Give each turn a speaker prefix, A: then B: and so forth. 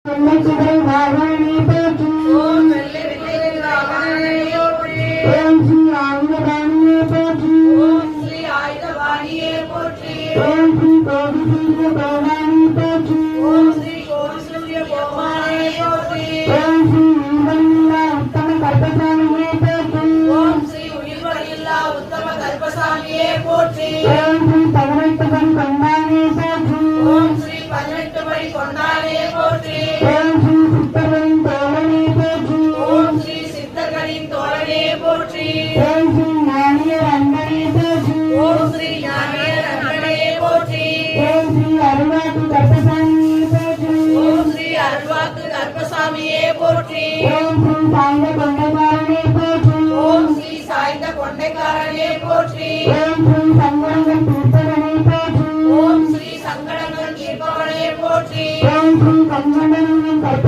A: வெள்ளைக்குதிரை வாகனனே போற்றி.
B: ஓம் வெள்ளை வெள்ளை வாகனனே போற்றி.
A: ஓம் ஸ்ரீ ஆயுதபாணியே போற்றி.
B: ஓம் ஸ்ரீ ஆயுதபாணியே போற்றி.
A: ஓம் ஸ்ரீ கோடி சூரிய கோமானே போற்றி.
B: ஓம் ஸ்ரீ கோடி சூரிய கோமானே போற்றி.
A: ஓம் ஸ்ரீ உயிர்வழியில்லா உத்தம கற்பசாமியே போற்றி.
B: ஓம் ஸ்ரீ உயிர்வழியில்லா உத்தம கற்பசாமியே போற்றி.
A: ஓம் ஸ்ரீ 18 படி கொண்டானே போற்றி.
B: ஓம் ஸ்ரீ 18 படி கொண்டானே போற்றி.
A: ஓம் ஸ்ரீ சித்தர்களின் தோழனே போற்றி.
B: ஓம் ஸ்ரீ சித்தர்களின் தோழனே போற்றி.
A: ஓம் ஸ்ரீ ஞானியர் அன்பனே போற்றி.
B: ஓம் ஸ்ரீ ஞானியர் அன்பனே போற்றி.
A: ஓம் ஸ்ரீ அருள்வாக்கு கற்பசாமியே போற்றி.
B: ஓம் ஸ்ரீ அருள்வாக்கு கற்பசாமியே போற்றி.
A: ஓம் ஸ்ரீ சாய்ந்த கொண்டைக்காரனே போற்றி.
B: ஓம் ஸ்ரீ சாய்ந்த கொண்டைக்காரனே போற்றி.
A: ஓம் ஸ்ரீ சங்கடங்கள் தீர்ப்பவனே போற்றி.
B: ஓம் ஸ்ரீ சங்கடங்கள் தீர்ப்பவனே போற்றி.
A: ஓம் ஸ்ரீ கண்கண்டனின் கற்ப